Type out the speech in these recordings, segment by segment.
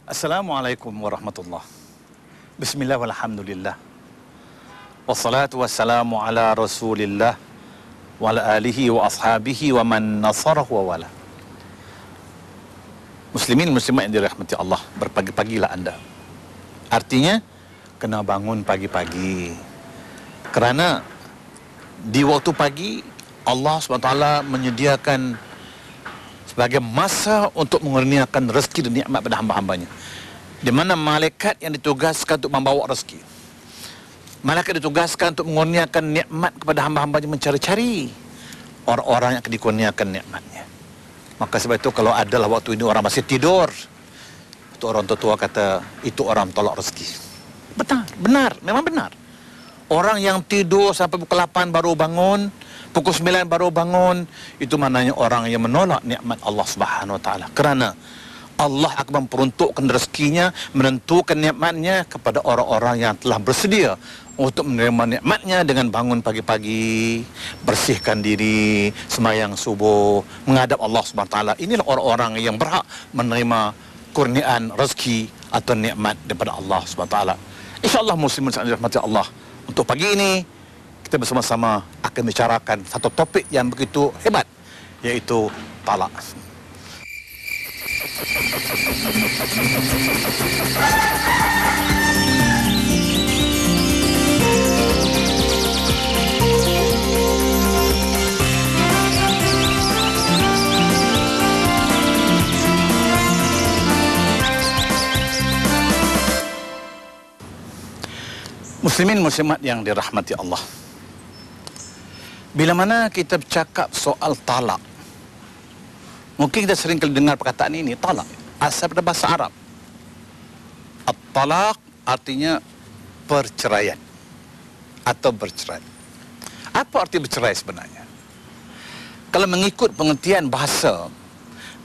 Assalamualaikum warahmatullahi. Bismillah walhamdulillah. Wassalatu wassalamu ala rasulillah wa ala alihi wa ashabihi wa man nasarahu wa wala. Muslimin muslimat yang dirahmati Allah, berpagi-pagilah anda. Artinya kena bangun pagi-pagi. Kerana di waktu pagi Allah SWT menyediakan sebagai masa untuk mengurniakan rezeki dan nikmat pada hamba-hambanya, di mana malaikat yang ditugaskan untuk membawa rezeki, malaikat ditugaskan untuk mengurniakan nikmat kepada hamba-hambanya, mencari-cari orang-orang yang akan dikurniakan nikmatnya. Maka sebab itu kalau adalah waktu ini orang masih tidur, itu orang tua kata itu orang tolak rezeki. Benar, memang benar. Orang yang tidur sampai pukul 8 baru bangun, pukul 9 baru bangun, itu maknanya orang yang menolak nikmat Allah Subhanahu Wa Taala. Kerana Allah akan memperuntukkan rezekinya, menentukan nikmatnya kepada orang-orang yang telah bersedia untuk menerima nikmatnya dengan bangun pagi-pagi, bersihkan diri, sembahyang subuh, menghadap Allah Subhanahu Wa Taala. Inilah orang-orang yang berhak menerima kurniaan rezeki atau nikmat daripada Allah Subhanahu Wa Taala. InsyaAllah muslimin yang dirahmati Allah, untuk pagi ini kita bersama-sama akan bicarakan satu topik yang begitu hebat, yaitu talak. Muslimin muslimat yang dirahmati Allah, bila mana kita bercakap soal talak, mungkin kita sering kali dengar perkataan ini, talak. Asal pada bahasa Arab. At-talaq artinya perceraian atau bercerai. Apa arti bercerai sebenarnya? Kalau mengikut pengertian bahasa,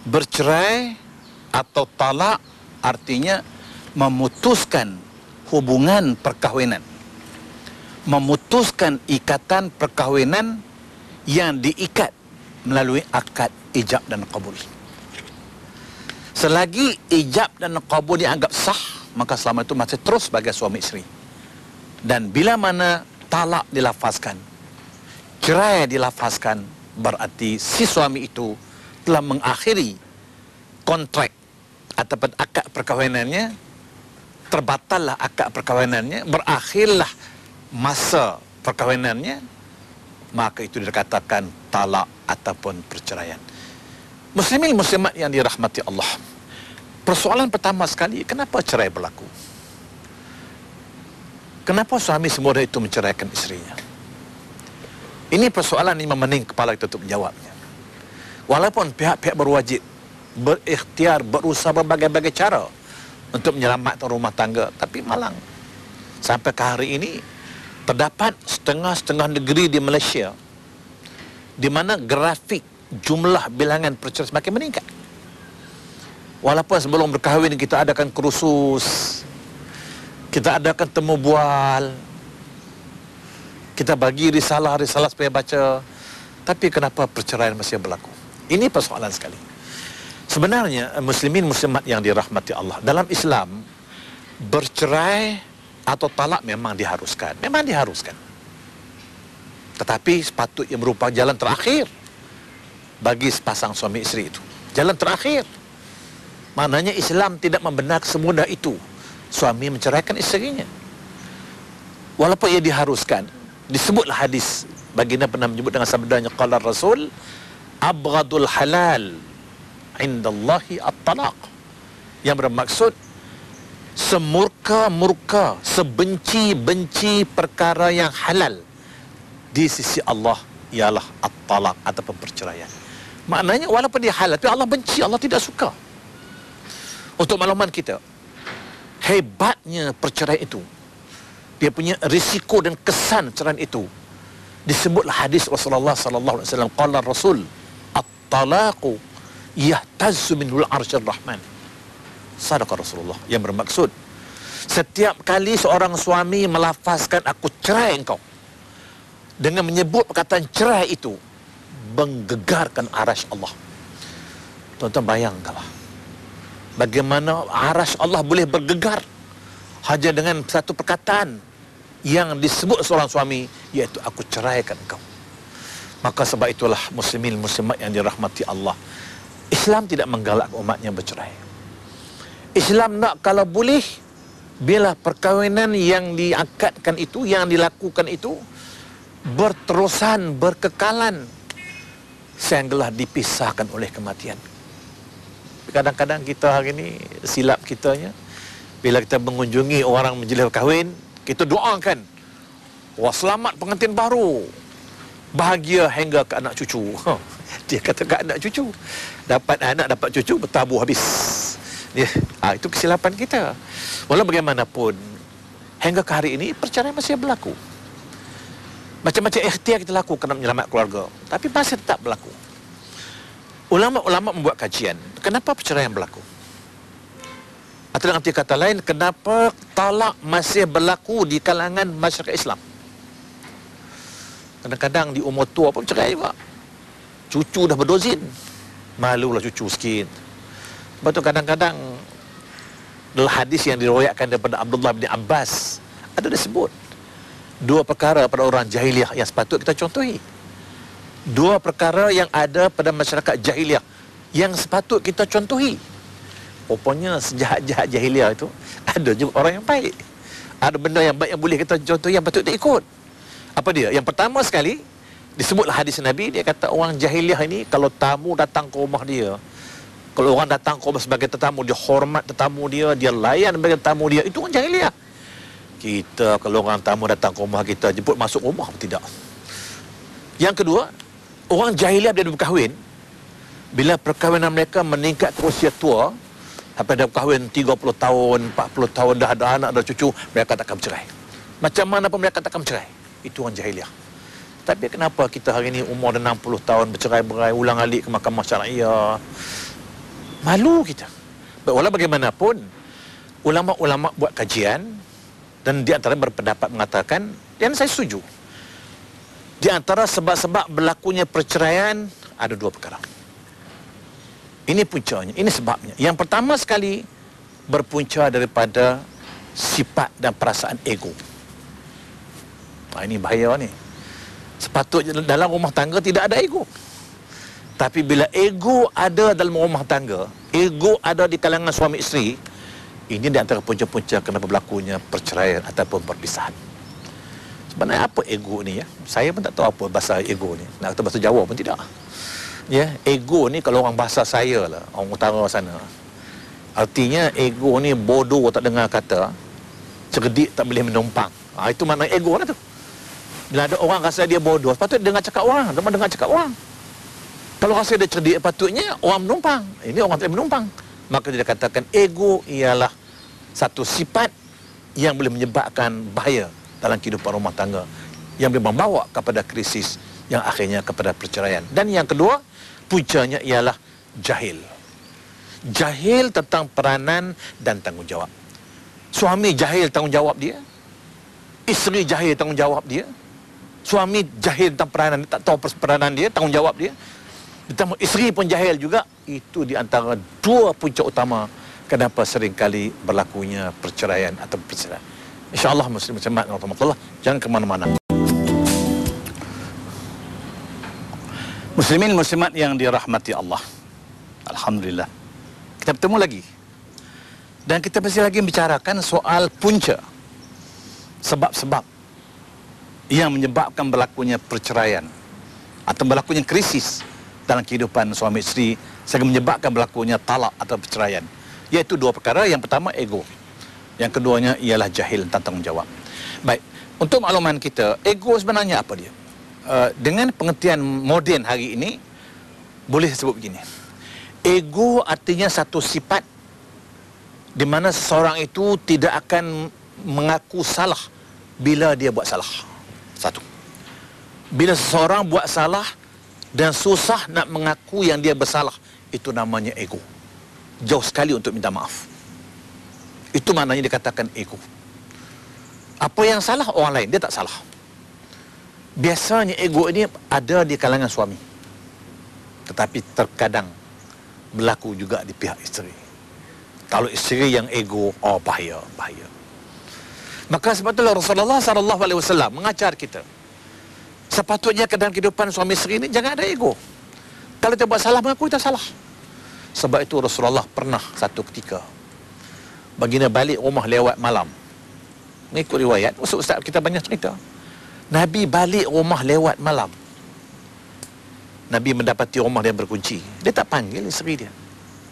bercerai atau talak artinya memutuskan hubungan perkahwinan, memutuskan ikatan perkahwinan yang diikat melalui akad ijab dan qabul. Selagi ijab dan qabul dianggap sah, maka selama itu masih terus sebagai suami isteri. Dan bila mana talak dilafazkan, cerai dilafazkan, berarti si suami itu telah mengakhiri kontrak ataupun akad perkahwinannya, terbatallah akad perkahwinannya, berakhirlah masa perkahwinannya, maka itu dikatakan talak ataupun perceraian. Muslimin muslimat yang dirahmati Allah, persoalan pertama sekali, kenapa cerai berlaku? Kenapa suami semudah itu menceraikan isterinya? Ini persoalan yang memening kepala kita untuk menjawabnya. Walaupun pihak-pihak berwajib berikhtiar, berusaha berbagai-bagai cara untuk menyelamatkan rumah tangga, tapi malang. Sampai ke hari ini terdapat setengah-setengah negeri di Malaysia di mana grafik jumlah bilangan perceraian semakin meningkat. Walaupun sebelum berkahwin kita adakan kursus, kita adakan temu bual, kita bagi risalah-risalah supaya baca, tapi kenapa perceraian masih berlaku? Ini persoalan sekali. Sebenarnya muslimin muslimat yang dirahmati Allah, dalam Islam bercerai atau talak memang diharuskan, tetapi sepatutnya merupakan jalan terakhir bagi sepasang suami isteri itu. Jalan terakhir. Maknanya Islam tidak membenarkan semudah itu suami menceraikan isterinya. Walaupun ia diharuskan, disebutlah hadis, baginda pernah menyebut dengan sabdanya, qala Rasul, abghadul halal indallahi at-talaq, yang bermaksud semurka-murka, sebenci-benci perkara yang halal di sisi Allah ialah at-talaq ataupun perceraian. Maknanya walaupun dia halal, tapi Allah benci, Allah tidak suka. Untuk makluman kita, hebatnya perceraian itu, dia punya risiko dan kesan perceraian itu, disebutlah hadis Rasulullah sallallahu alaihi wasallam, qala Rasul, at-talaqu yahtazzu minhul arsyur rahman. Sadaqah Rasulullah, yang bermaksud setiap kali seorang suami melafazkan aku cerai engkau, dengan menyebut perkataan cerai itu, menggegarkan arasy Allah. Tuan-tuan bayangkanlah, Bagaimana arasy Allah boleh bergegar hanya dengan satu perkataan yang disebut seorang suami, iaitu aku ceraikan kau. Maka sebab itulah muslimin muslimat yang dirahmati Allah, Islam tidak menggalakkan umatnya bercerai. Islam nak kalau boleh, bila perkahwinan yang diakadkan itu, yang dilakukan itu berterusan, berkekalan, sehinggalah dipisahkan oleh kematian. Kadang-kadang kita hari ini silap kitanya, bila kita mengunjungi orang majlis kahwin, kita doakan, wah selamat pengantin baru, bahagia hingga ke anak cucu. Dia kata ke anak cucu, dapat anak dapat cucu bertabur habis. Ya, itu kesilapan kita. Walau bagaimanapun, hingga ke hari ini perceraian masih berlaku. Macam-macam ikhtiar kita lakukan untuk menyelamat keluarga, tapi masih tetap berlaku. Ulama-ulama membuat kajian, kenapa perceraian berlaku? Atau dengan arti kata lain, kenapa talak masih berlaku di kalangan masyarakat Islam? Kadang-kadang di umur tua pun cerai juga. Cucu dah berdozin, malulah cucu sikit. Sebab tu kadang-kadang dalam hadis yang diriwayatkan daripada Abdullah bin Abbas, ada disebut dua perkara pada orang jahiliah yang sepatut kita contohi. Dua perkara yang ada pada masyarakat jahiliah yang sepatut kita contohi. Rupanya sejahat-jahat jahiliah itu ada juga orang yang baik. Ada benda yang baik yang boleh kita contohi, yang patut kita ikut. Apa dia? Yang pertama sekali, disebutlah hadis Nabi, dia kata orang jahiliah ini kalau tamu datang ke rumah dia, kalau orang datang ke rumah sebagai tetamu, dia hormat tetamu dia, dia layan sebagai tetamu dia, itu orang jahiliah. Kita kalau orang tamu datang ke rumah kita, jemput masuk rumah, tidak. Yang kedua, orang jahiliah bila berkahwin, bila perkahwinan mereka meningkat ke usia tua, sampai dah berkahwin 30 tahun, 40 tahun, dah ada anak, dah cucu, mereka takkan bercerai. Macam mana pun mereka takkan bercerai. Itu orang jahiliah. Tapi kenapa kita hari ini umur dah 60 tahun bercerai-berai, ulang alik ke mahkamah syariah? Malu kita. Walau bagaimanapun, ulama-ulama buat kajian, dan di antara berpendapat mengatakan, dan saya setuju, di antara sebab-sebab berlakunya perceraian ada dua perkara. Ini puncanya, ini sebabnya. Yang pertama sekali berpunca daripada sifat dan perasaan ego. Ini bahaya ni. Sepatutnya dalam rumah tangga tidak ada ego. Tapi bila ego ada dalam rumah tangga, ego ada di kalangan suami isteri, ini di antara punca-punca kenapa berlakunya perceraian ataupun perpisahan. Sebenarnya apa ego ni ya? Saya pun tak tahu apa bahasa ego ni. Nak kata bahasa Jawa pun tidak. Ya, ego ni kalau orang bahasa saya lah, orang utara sana. Artinya ego ni bodoh tak dengar kata, cerdik tak boleh menumpang. Itu makna ego lah tu. Bila ada orang rasa dia bodoh, patut dengar cakap orang, dengar cakap orang. Kalau rasa dia cerdik, patutnya orang menumpang. Ini orang tak boleh menumpang. Maka dia katakan ego ialah satu sifat yang boleh menyebabkan bahaya dalam kehidupan rumah tangga, yang boleh membawa kepada krisis, yang akhirnya kepada perceraian. Dan yang kedua, puncanya ialah jahil. Jahil tentang peranan dan tanggungjawab. Suami jahil tanggungjawab dia, isteri jahil tanggungjawab dia. Suami jahil tentang peranan, tak tahu peranan dia, tanggungjawab dia. Ditambah isteri pun jahil juga. Itu di antara dua punca utama kenapa seringkali berlakunya perceraian atau perceraian. InsyaAllah muslim jemaat rahmatullah, jangan ke mana-mana. Muslimin muslimat yang dirahmati Allah, alhamdulillah, kita bertemu lagi. Dan kita masih lagi bicarakan soal punca, sebab-sebab yang menyebabkan berlakunya perceraian atau berlakunya krisis dalam kehidupan suami isteri, sehingga menyebabkan berlakunya talak atau perceraian. Iaitu dua perkara. Yang pertama ego, yang keduanya ialah jahil tentang tanggungjawab. Baik, untuk makluman kita, ego sebenarnya apa dia? Dengan pengertian moden hari ini, boleh sebut begini. Ego artinya satu sifat di mana seseorang itu tidak akan mengaku salah bila dia buat salah. Satu. Bila seseorang buat salah dan susah nak mengaku yang dia bersalah, itu namanya ego. Jauh sekali untuk minta maaf. Itu maknanya dikatakan ego. Apa yang salah orang lain, dia tak salah. Biasanya ego ini ada di kalangan suami, tetapi terkadang berlaku juga di pihak isteri. Kalau isteri yang ego, oh bahaya, bahaya. Maka sebab itulah Rasulullah SAW mengajar kita. Sepatutnya ke dalam kehidupan suami isteri ini jangan ada ego. Kalau kita buat salah, mengaku kita salah. Sebab itu Rasulullah pernah satu ketika baginda balik rumah lewat malam. Mengikut riwayat, ustaz kita banyak cerita. Nabi balik rumah lewat malam. Nabi mendapati rumah dia berkunci. Dia tak panggil isteri dia.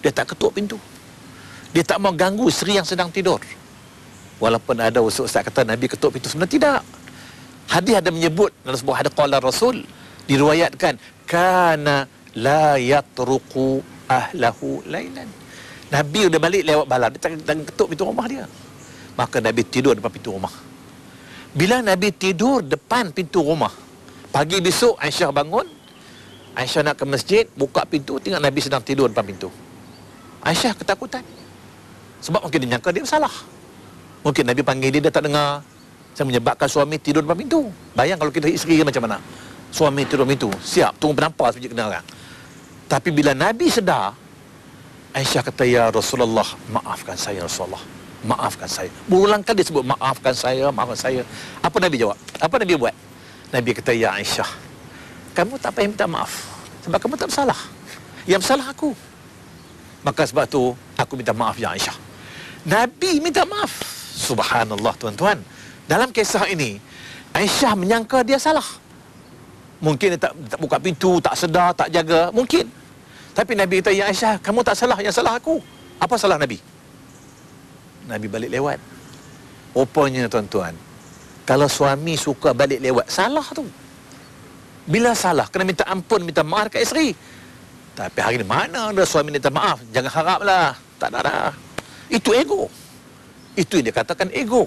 Dia tak ketuk pintu. Dia tak mau ganggu isteri yang sedang tidur. Walaupun ada ustaz kata Nabi ketuk pintu, sebenarnya tidak. Hadis ada menyebut dalam sebuah hadis qala Rasul, diriwayatkan kana la yatruqu ahlahu lailan. Nabi udah balik lewat malam, dia tak ketuk pintu rumah dia. Maka Nabi tidur depan pintu rumah. Bila Nabi tidur depan pintu rumah, pagi besok Aisyah bangun. Aisyah nak ke masjid, buka pintu, tengok Nabi sedang tidur depan pintu. Aisyah ketakutan. Sebab mungkin dia nyangka dia bersalah. Mungkin Nabi panggil dia, dia tak dengar. Saya menyebabkan suami tidur depan pintu. Bayang kalau kita isteri macam mana. Suami tidur depan pintu, siap, tunggu penampak sebiji kena orang. Tapi bila Nabi sedar, Aisyah kata, ya Rasulullah, maafkan saya Rasulullah. Maafkan saya. Berulang kali dia sebut, maafkan saya, maafkan saya. Apa Nabi jawab? Apa Nabi buat? Nabi kata, ya Aisyah, kamu tak payah minta maaf. Sebab kamu tak bersalah. Yang bersalah aku. Maka sebab tu aku minta maaf ya Aisyah. Nabi minta maaf. Subhanallah tuan-tuan. Dalam kisah ini, Aisyah menyangka dia salah. Mungkin dia tak buka pintu, tak sedar, tak jaga. Mungkin. Tapi Nabi kata, ya Aisyah, kamu tak salah, yang salah aku. Apa salah Nabi? Nabi balik lewat. Rupanya tuan-tuan, kalau suami suka balik lewat, salah tu. Bila salah, kena minta ampun, minta maaf kat isteri. Tapi hari ni mana ada suami minta maaf? Jangan haraplah. Tak ada. Itu ego. Itu yang dia katakan ego.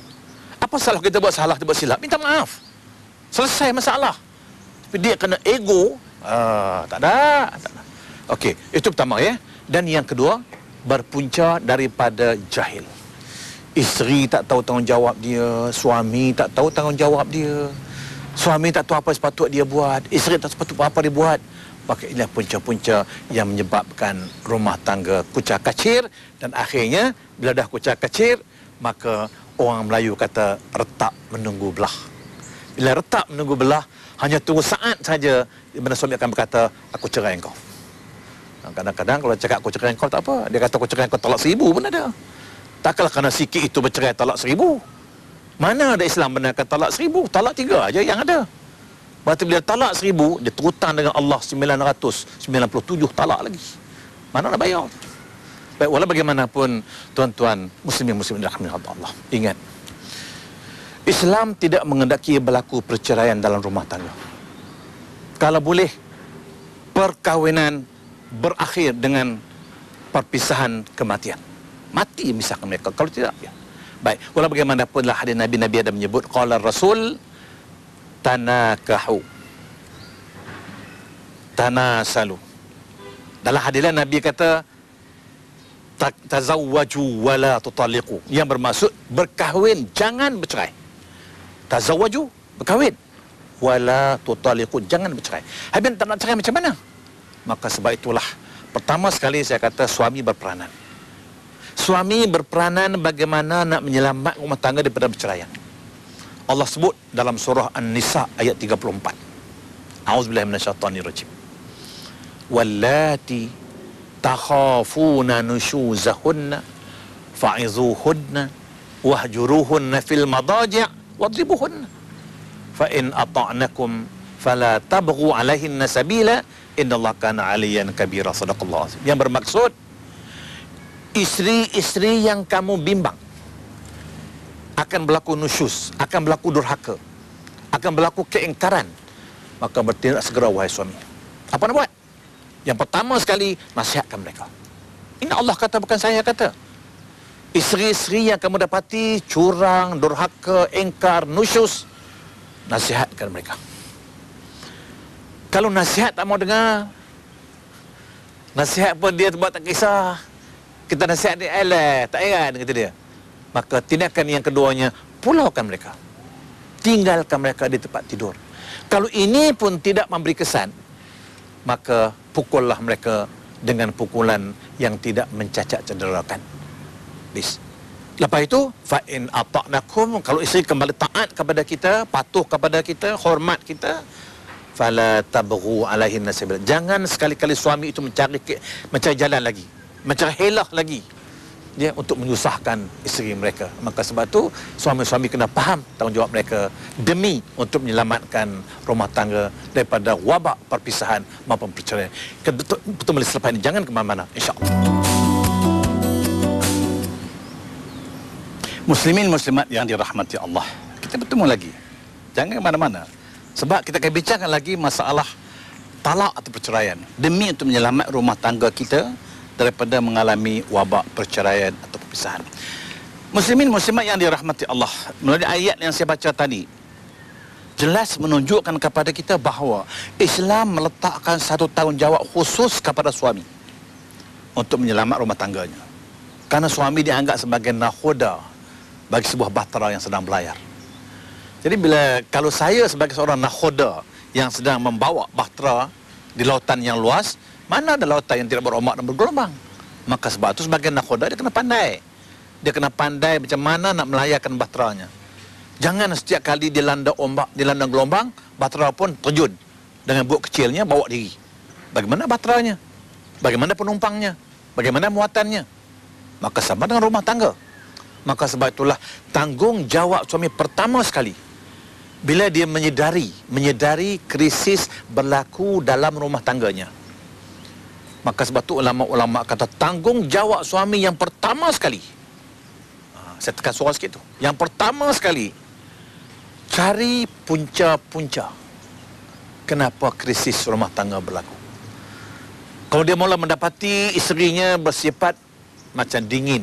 Apa salah kita buat salah, kita buat silap? Minta maaf. Selesai masalah. Tapi dia kena ego. Tak ada. Okey, itu pertama ya. Dan yang kedua, berpunca daripada jahil. Isteri tak tahu tanggungjawab dia. Suami tak tahu tanggungjawab dia. Suami tak tahu apa sepatutnya dia buat. Isteri tak tahu apa dia buat. Maka inilah punca-punca yang menyebabkan rumah tangga kucak kacir. Dan akhirnya, bila dah kucak kacir, maka orang Melayu kata retak menunggu belah. Bila retak menunggu belah, hanya tunggu saat saja di mana suami akan berkata, aku cerai engkau. Kadang-kadang kalau cakap aku cerai engkau tak apa. Dia kata aku cerai engkau talak 1000 pun ada. Takkanlah kerana sikit itu bercerai talak 1000. Mana ada Islam benarkan talak 1000? Talak 3 aja yang ada. Berarti bila talak 1000, dia terhutang dengan Allah 997 talak lagi. Mana nak bayar? Baik, walau bagaimanapun tuan-tuan muslimin dirahmati Allah. Ingat, Islam tidak mengendaki berlaku perceraian dalam rumah tangga. Kalau boleh, perkahwinan berakhir dengan perpisahan kematian. Mati memisahkan mereka. Kalau tidak, ya. Baik, walau bagaimanapun lah hadis Nabi ada menyebut qala Rasul tanakahu tanasalu. Dalam hadis Nabi kata tazawwaju wala tutaliqu, yang bermaksud berkahwin jangan bercerai. Tazawwaju berkahwin, wala tutaliqu jangan bercerai. Habis tak nak cerai macam mana? Maka sebab itulah pertama sekali saya kata suami berperanan. Suami berperanan bagaimana nak menyelamatkan rumah tangga daripada perceraian. Allah sebut dalam surah An-Nisa ayat 34. A'udzubillahi minasyaitonirrajim. Wallati takhafuna nushuzahunna fa'izuhunna wahjuruhunna fil madaji' wadribuhunna. Fa in ata'nakum fala tabghu 'alaihinna sabila innallaha kana 'aliyan kabira. Sadaqallahu azim. Yang bermaksud isteri-isteri yang kamu bimbang akan berlaku nusyuz, akan berlaku durhaka, akan berlaku keingkaran, maka bertindak segera wahai suami. Apa nak buat? Yang pertama sekali, nasihatkan mereka. Ini Allah kata, bukan saya kata. Isteri-isteri yang kamu dapati curang, durhaka, ingkar, nusyuz, nasihatkan mereka. Kalau nasihat tak mau dengar, nasihat pun dia buat tak kisah, kita nasihat dia, alah, tak heran, kata dia. Maka tindakan yang keduanya, pulaukan mereka. Tinggalkan mereka di tempat tidur. Kalau ini pun tidak memberi kesan, maka pukullah mereka dengan pukulan yang tidak mencacat cederakan. Lepas itu, fa in ata'nakum, kalau isteri kembali taat kepada kita, patuh kepada kita, hormat kita, fala tabghu alaihin sabila. Jangan sekali-kali suami itu mencari jalan lagi, mencari helah lagi dia untuk menyusahkan isteri mereka. Maka sebab tu suami-suami kena faham tanggungjawab mereka demi untuk menyelamatkan rumah tangga daripada wabak perpisahan maupun perceraian. Betul selepas ini jangan ke mana-mana, insya-Allah. Muslimin muslimat yang dirahmati Allah, kita bertemu lagi. Jangan ke mana-mana. Sebab kita akan bincangkan lagi masalah talak atau perceraian demi untuk menyelamat rumah tangga kita daripada mengalami wabak perceraian atau perpisahan. Muslimin muslimat yang dirahmati Allah, melalui ayat yang saya baca tadi jelas menunjukkan kepada kita bahawa Islam meletakkan satu tanggungjawab khusus kepada suami untuk menyelamat rumah tangganya. Karena suami dianggap sebagai nakhoda bagi sebuah bahtera yang sedang berlayar. Jadi kalau saya sebagai seorang nakhoda yang sedang membawa bahtera di lautan yang luas, mana ada lautan yang tidak berombak dan bergelombang? Maka sebab itu sebagai nakhoda dia kena pandai. Dia kena pandai macam mana nak melayarkan bahteranya. Jangan setiap kali dilanda ombak, dilanda gelombang, bahtera pun terjun dengan bot kecilnya bawa diri. Bagaimana bahteranya? Bagaimana penumpangnya? Bagaimana muatannya? Maka sama dengan rumah tangga. Maka sebab itulah tanggungjawab suami pertama sekali bila dia menyedari krisis berlaku dalam rumah tangganya. Maka sebab itu ulama-ulama kata tanggungjawab suami yang pertama sekali, saya tekan suara sikit tu, yang pertama sekali, cari punca-punca kenapa krisis rumah tangga berlaku. Kalau dia mula mendapati isterinya bersifat macam dingin,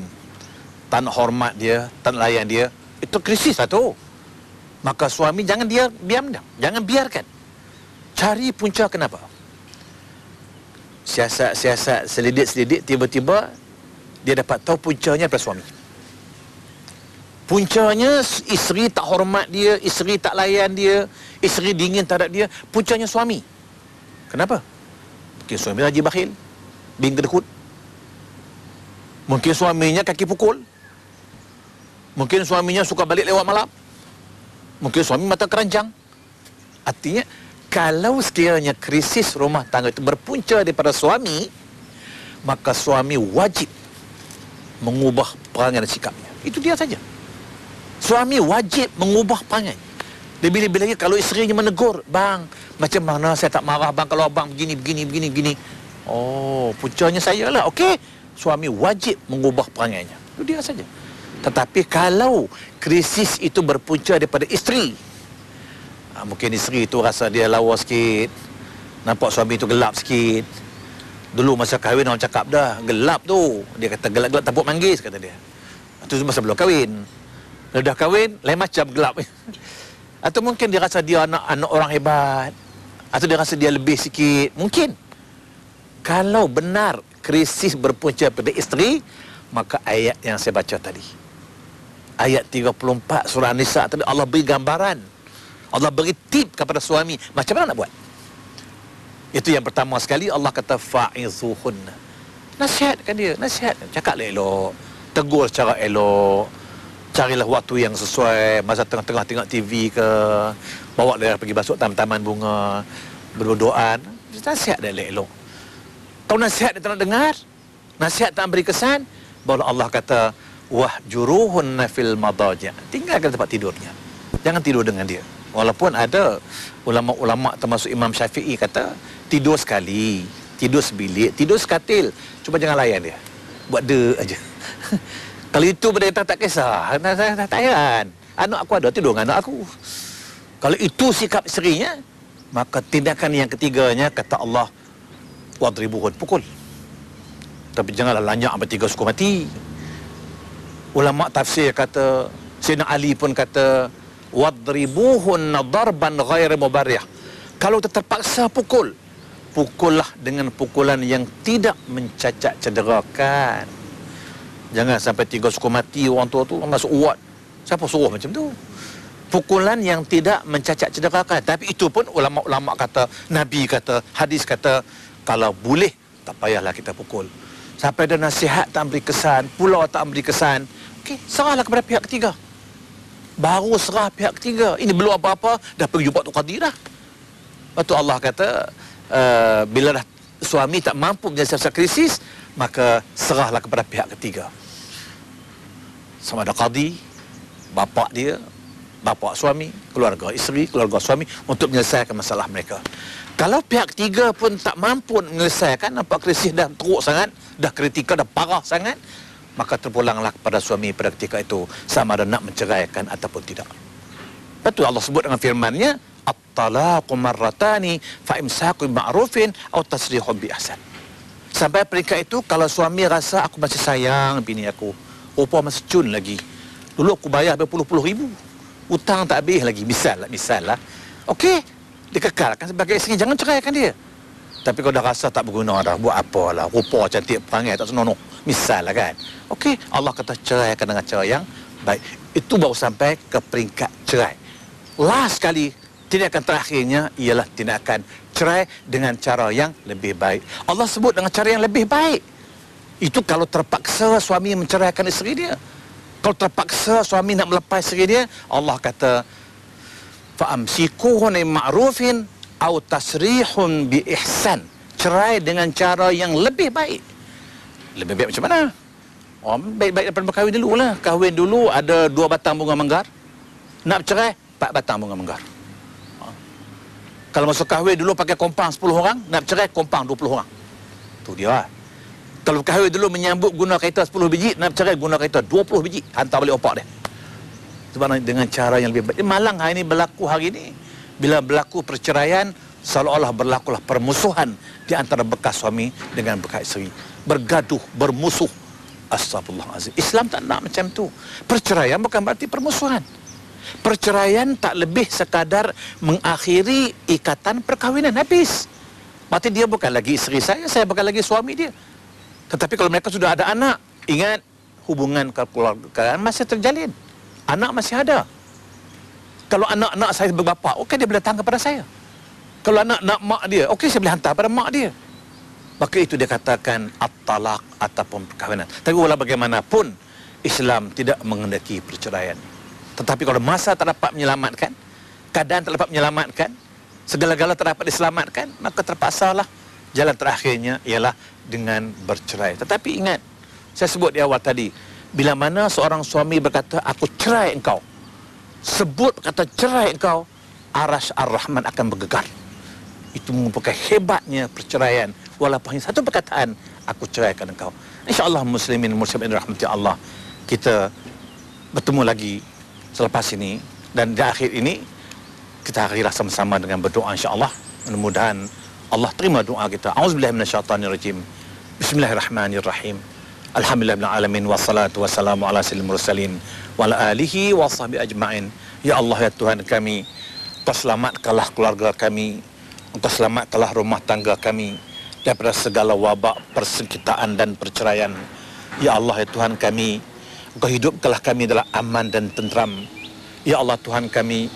tak nak hormat dia, tak nak layan dia, itu krisis lah tu. Maka suami jangan diam, jangan biarkan. Cari punca kenapa. Siasat, selidik, tiba-tiba dia dapat tahu puncanya daripada suami. Puncanya isteri tak hormat dia, isteri tak layan dia, isteri dingin terhadap dia, puncanya suami. Kenapa? Mungkin suami rajin bakhil, bing kedekut. Mungkin suaminya kaki pukul. Mungkin suaminya suka balik lewat malam. Mungkin suami mata keranjang. Artinya, kalau sekiranya krisis rumah tangga itu berpunca daripada suami, maka suami wajib mengubah perangai dan sikapnya. Itu dia saja. Suami wajib mengubah perangai. Lebih-lebih lagi kalau isterinya menegur, bang, macam mana saya tak marah bang kalau abang begini. Oh, puncanya saya lah. Okey, suami wajib mengubah perangainya. Itu dia saja. Tetapi kalau krisis itu berpunca daripada isteri, mungkin isteri itu rasa dia lawa sikit, nampak suami itu gelap sikit. Dulu masa kahwin orang cakap dah, gelap tu. Dia kata gelap-gelap tapuk manggis, kata dia. Itu masa belum kahwin. Kalau dah kahwin, lain macam gelap. Atau mungkin dia rasa dia anak orang hebat, atau dia rasa dia lebih sikit. Mungkin. Kalau benar krisis berpunca pada isteri, maka ayat yang saya baca tadi, ayat 34 surah An-Nisa tadi, Allah beri gambaran, Allah beri tip kepada suami macam mana nak buat. Itu yang pertama sekali, Allah kata fa'izuhunna. Nasihatkan dia, cakap elok, tegur secara elok, carilah waktu yang sesuai, masa tengah-tengah tengok TV ke, bawa dia pergi masuk taman-taman bunga, berdoa, nasihat dia elok. Kalau nasihat dia tak nak dengar, nasihat tak beri kesan, baru Allah kata wahjuruhunna fil madaji', tinggalkan tempat tidurnya, jangan tidur dengan dia. Walaupun ada ulama-ulama termasuk Imam Syafi'i kata tidur sekali, tidur sebilik, tidur sekatil, cuma jangan layan dia, buat de aja. Kalau itu benda tak kisah, tak payah. Anak aku ada, tidur dengan anak aku. Kalau itu sikap isterinya, maka tindakan yang ketiganya kata Allah wadribuhun, pukul. Tapi janganlah lanyak sampai 3 suku mati. Ulama tafsir kata, Sayyidina Ali pun kata wadribuhun darban ghair mubarrih. Kalau terpaksa pukul, pukullah dengan pukulan yang tidak mencacat cederakan. Jangan sampai 3 suku mati orang tua tu masuk uat. Siapa suruh macam tu? Pukulan yang tidak mencacat cederakan. Tapi itu pun ulama-ulama kata, Nabi kata, hadis kata, kalau boleh tak payahlah kita pukul. Sampai ada nasihat tak memberi kesan, pulau tak memberi kesan, okey, serahlah kepada pihak ketiga. Baru serah pihak ketiga. Ini belum apa-apa, dah pergi jumpa Tok Qadi dah. Lepas tu Allah kata, bila dah suami tak mampu menyelesaikan krisis, maka serahlah kepada pihak ketiga. Sama ada qadi, bapa dia, bapa suami, keluarga isteri, keluarga suami, untuk menyelesaikan masalah mereka. Kalau pihak ketiga pun tak mampu menyelesaikan, nampak krisis dah teruk sangat, dah kritikal, dah parah sangat, maka terpulanglah kepada suami pada ketika itu, sama ada nak menceraikan ataupun tidak. Betul Allah sebut dengan firman-Nya, at-talaqu marratani fa imsakun ma'rufin aw tasrihun bi ihsan. Sampai peringkat itu, kalau suami rasa aku masih sayang bini aku, rupa masih cun lagi, dulu aku bayar berpuluh-puluh ribu, hutang tak habis lagi, misal lah, okey, dikekalkan sebagai isteri, jangan ceraikan dia. Tapi kalau dah rasa tak berguna dah, buat apalah, rupa cantik perangai tak senonoh, misal lah kan, okey, Allah kata ceraikan dengan cara yang baik. Itu baru sampai ke peringkat cerai. Last sekali, tindakan terakhirnya ialah tindakan cerai dengan cara yang lebih baik. Allah sebut dengan cara yang lebih baik. Itu kalau terpaksa suami menceraikan isteri dia. Kalau terpaksa suami nak melepas isteri dia, Allah kata, fa'amsikuhun ma'rufin aw tasrihun bi ihsan. Cerai dengan cara yang lebih baik. Lebih baik macam mana? Oh, baik-baik daripada berkahwin dulu lah. Kahwin dulu ada 2 batang bunga manggar. Nak bercerai, 4 batang bunga manggar. Kalau masa kahwin dulu pakai kompang 10 orang, nak bercerai kompang 20 orang. Tu dia lah. Kalau kahwin dulu menyambut guna kereta 10 biji, nak bercerai guna kereta 20 biji. Hantar balik opak dia. Sebab dengan cara yang lebih baik. Malang hari ini berlaku hari ini. Bila berlaku perceraian, seolah-olah berlakulah permusuhan di antara bekas suami dengan bekas isteri. Bergaduh, bermusuh. Astagfirullahaladzim. Islam tak nak macam tu. Perceraian bukan berarti permusuhan. Perceraian tak lebih sekadar mengakhiri ikatan perkahwinan, habis. Berarti dia bukan lagi isteri saya bukan lagi suami dia. Tetapi kalau mereka sudah ada anak, ingat, hubungan kekeluargaan masih terjalin. Anak masih ada. Kalau anak-anak saya berbapa, okey, dia boleh datang kepada saya. Kalau anak-anak mak dia, okey, saya boleh hantar pada mak dia. Maka itu dia katakan at-talaq ataupun perkahwinan. Tapi walau bagaimanapun, Islam tidak mengendaki perceraian. Tetapi kalau masa tak dapat menyelamatkan, keadaan tak dapat menyelamatkan, segala-gala tak dapat diselamatkan, maka terpaksalah jalan terakhirnya ialah dengan bercerai. Tetapi ingat, saya sebut di awal tadi, bila mana seorang suami berkata, aku cerai engkau, sebut kata cerai engkau, arasy ar-Rahman akan bergegar. Itu merupakan hebatnya perceraian. Walaupun hanya satu perkataan, aku ceraikan engkau. InsyaAllah muslimin rahmati Allah, kita bertemu lagi selepas ini. Dan di akhir ini, kita akhilah sama-sama dengan berdoa insyaAllah. Mudah-mudahan Allah terima doa kita. A'udzubillahi minasyaitanirrajim. Bismillahirrahmanirrahim. Alhamdulillahirrahmanirrahim. Wassalatu wassalamu ala sayyidil mursalin wa ala alihi wa sahbihi ajma'in. Ya Allah, ya Tuhan kami, Engkau selamatkanlah keluarga kami, Engkau selamatkanlah rumah tangga kami daripada segala wabak persengketaan dan perceraian. Ya Allah, ya Tuhan kami, Engkau hidupkanlah kami dalam aman dan tentram. Ya Allah, Tuhan kami,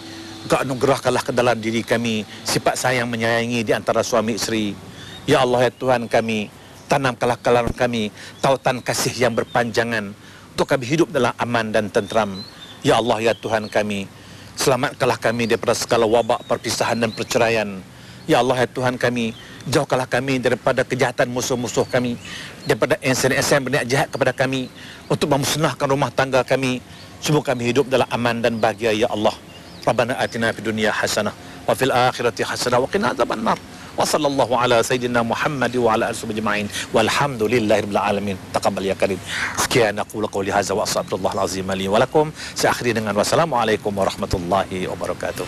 Engkau anugerahkanlah ke dalam diri kami sifat sayang menyayangi di antara suami isteri. Ya Allah, ya Tuhan kami, tanamkanlah ke dalam kami tautan kasih yang berpanjangan untuk kami hidup dalam aman dan tentram. Ya Allah, ya Tuhan kami, selamatkanlah kami daripada segala wabak perpisahan dan perceraian. Ya Allah, ya Tuhan kami, jauhkanlah kami daripada kejahatan musuh-musuh kami, daripada insan-insan berniat jahat kepada kami untuk memusnahkan rumah tangga kami. Semoga kami hidup dalam aman dan bahagia, ya Allah. Rabbana atina fid dunya hasanah wa fil akhirati hasanah wa qina adzabannar. Wa sallallahu ala sayyidina Muhammad wa ala alihi ajma'in. Walhamdulillahirabbil alamin. Taqabbal ya karim. Sekian aku qouli hadza wa astaghfirullahal azim li wa lakum. Saya akhiri dengan wassalamualaikum warahmatullahi wabarakatuh.